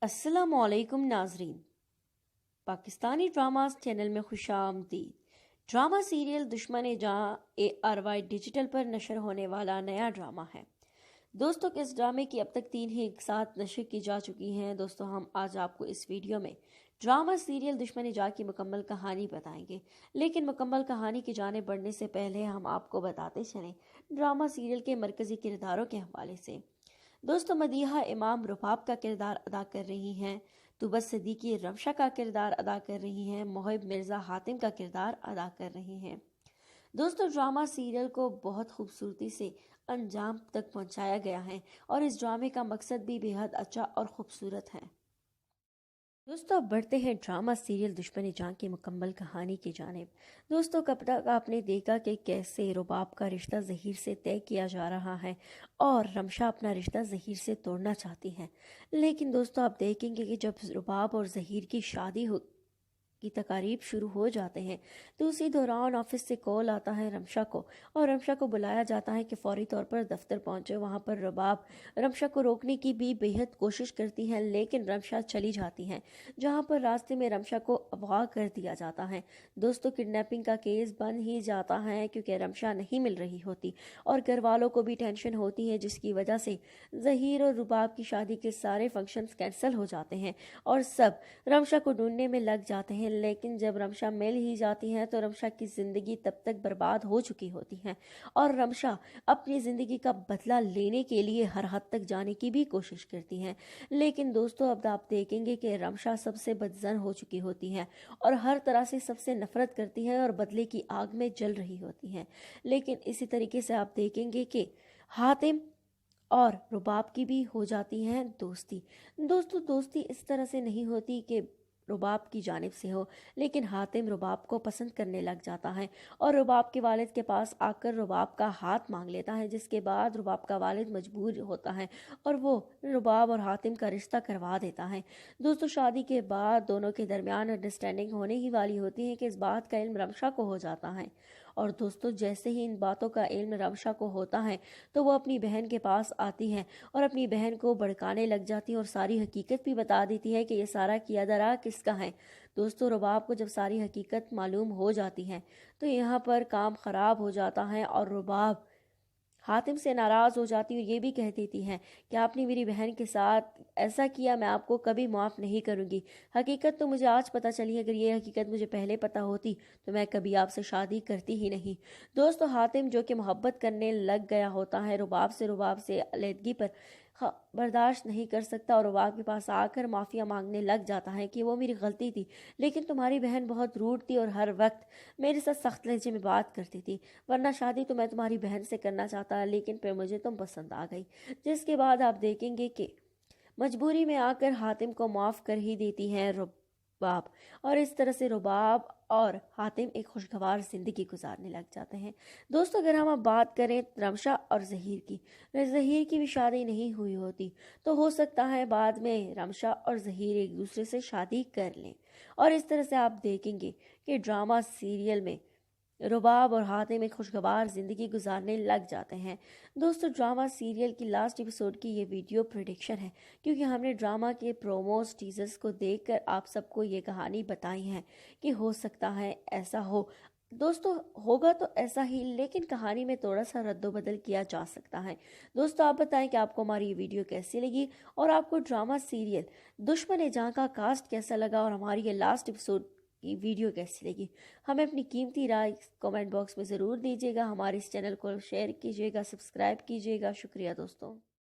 अस्सलाम वालेकुम नाजरीन। पाकिस्तानी ड्रामास चैनल में खुशामदीद। ड्रामा सीरियल दुश्मन जहां ARY डिजिटल पर नशर होने वाला नया ड्रामा है। दोस्तों, इस ड्रामे की अब तक 3 ही एक साथ नशर की जा चुकी हैं। दोस्तों, हम आज आपको इस वीडियो में ड्रामा सीरियल दुश्मन जहां की मुकम्मल कहानी बताएंगे। लेकिन मुकम्मल कहानी की जाने बढ़ने से पहले हम आपको बताते चलें ड्रामा सीरियल के मरकजी किरदारों के हवाले से। दोस्तों, मदीहा इमाम रुबाब का किरदार अदा कर रही हैं। तुबस सिद्दीकी रमशा का किरदार अदा कर रही हैं। मोहिब मिर्ज़ा हातिम का किरदार अदा कर रही हैं। दोस्तों, ड्रामा सीरियल को बहुत खूबसूरती से अंजाम तक पहुंचाया गया है और इस ड्रामे का मकसद भी बेहद अच्छा और खूबसूरत है। दोस्तों, अब बढ़ते हैं ड्रामा सीरियल दुश्मन जान की मुकम्मल कहानी की जानिब। दोस्तों, कब तक आपने देखा कि कैसे रुबाब का रिश्ता ज़हीर से तय किया जा रहा है और रमशा अपना रिश्ता ज़हीर से तोड़ना चाहती हैं। लेकिन दोस्तों, आप देखेंगे कि जब रुबाब और ज़हीर की शादी की तकारीब शुरू हो जाते हैं तो उसी दौरान ऑफिस से कॉल आता है रमशा को और रमशा को बुलाया जाता है कि फौरी तौर पर दफ्तर पहुंचे। वहां पर रुबाब रमशा को रोकने की भी बेहद कोशिश करती हैं, लेकिन रमशा चली जाती हैं, जहां पर रास्ते में रमशा को अगवा कर दिया जाता है। दोस्तों, किडनैपिंग का केस बन ही जाता है क्योंकि रमशा नहीं मिल रही होती और घर वालों को भी टेंशन होती है, जिसकी वजह से ज़हीर और रुबाब की शादी के सारे फंक्शंस कैंसिल हो जाते हैं और सब रमशा को ढूंढने में लग जाते हैं। लेकिन जब रमशा मिल ही जाती हैं तो रमशा की जिंदगी तब तक बर्बाद हो चुकी होती है और रमशा अपनी जिंदगी का बदला लेने के लिए हर हद तक जाने की भी कोशिश करती हैं। लेकिन दोस्तों, अब आप देखेंगे कि रमशा सबसे बदजन हो चुकी होती है और हर तरह से सबसे नफरत करती है और बदले की आग में जल रही होती हैं। लेकिन इसी तरीके से आप देखेंगे कि हातिम और रुबाब की भी हो जाती है दोस्ती। दोस्तों, दोस्ती इस तरह से नहीं होती कि रुबाब की जानिब से हो, लेकिन हातिम रुबाब को पसंद करने लग जाता है और रुबाब के वालिद के पास आकर रुबाब का हाथ मांग लेता है, जिसके बाद रुबाब का वालिद मजबूर होता है और वो रुबाब और हातिम का रिश्ता करवा देता है। दोस्तों, शादी के बाद दोनों के दरमियान अंडरस्टैंडिंग होने ही वाली होती है कि इस बात का इल्म रमशा को हो जाता है और दोस्तों, जैसे ही इन बातों का इल्म रमशा को होता है तो वो अपनी बहन के पास आती है और अपनी बहन को भड़काने लग जाती है और सारी हकीकत भी बता देती है कि ये सारा किया दरा किसका है। दोस्तों, रुबाब को जब सारी हकीकत मालूम हो जाती है तो यहाँ पर काम खराब हो जाता है और रुबाब हातिम से नाराज हो जाती है और ये भी कह देती हैं कि आपने मेरी बहन के साथ ऐसा किया, मैं आपको कभी माफ़ नहीं करूंगी। हकीकत तो मुझे आज पता चली है, अगर ये हकीकत मुझे पहले पता होती तो मैं कभी आपसे शादी करती ही नहीं। दोस्तों, हातिम जो कि मोहब्बत करने लग गया होता है रुबाब से अलहदगी पर बर्दाश्त नहीं कर सकता और रुबाब के पास आकर माफ़िया मांगने लग जाता है कि वो मेरी गलती थी, लेकिन तुम्हारी बहन बहुत रूड थी और हर वक्त मेरे साथ सख्त लहजे में बात करती थी, वरना शादी तो मैं तुम्हारी बहन से करना चाहता, लेकिन फिर मुझे तुम पसंद आ गई। जिसके बाद आप देखेंगे कि मजबूरी में आकर हातिम को माफ़ कर ही देती हैं रुबाब और इस तरह से रुबाब और हातिम एक खुशगवार जिंदगी गुजारने लग जाते हैं। दोस्तों, अगर हम अब बात करें रमशा और ज़हीर की भी शादी नहीं हुई होती तो हो सकता है बाद में रमशा और ज़हीर एक दूसरे से शादी कर लें और इस तरह से आप देखेंगे कि ड्रामा सीरियल में रुबाब और हातिम एक खुशगवार ज़िंदगी गुजारने लग जाते हैं। दोस्तों, ड्रामा सीरियल की लास्ट एपिसोड की ये वीडियो प्रेडिक्शन है क्योंकि हमने ड्रामा के प्रोमोस टीजर्स को देखकर आप सबको ये कहानी बताई है कि हो सकता है ऐसा हो। दोस्तों, होगा तो ऐसा ही, लेकिन कहानी में थोड़ा सा रद्दोबदल किया जा सकता है। दोस्तों, आप बताएं कि आपको हमारी ये वीडियो कैसी लगी और आपको ड्रामा सीरियल दुश्मन जहां का कास्ट कैसा लगा और हमारी ये लास्ट एपिसोड की वीडियो कैसी लगी। हमें अपनी कीमती राय कमेंट बॉक्स में ज़रूर दीजिएगा। हमारे इस चैनल को शेयर कीजिएगा, सब्सक्राइब कीजिएगा। शुक्रिया दोस्तों।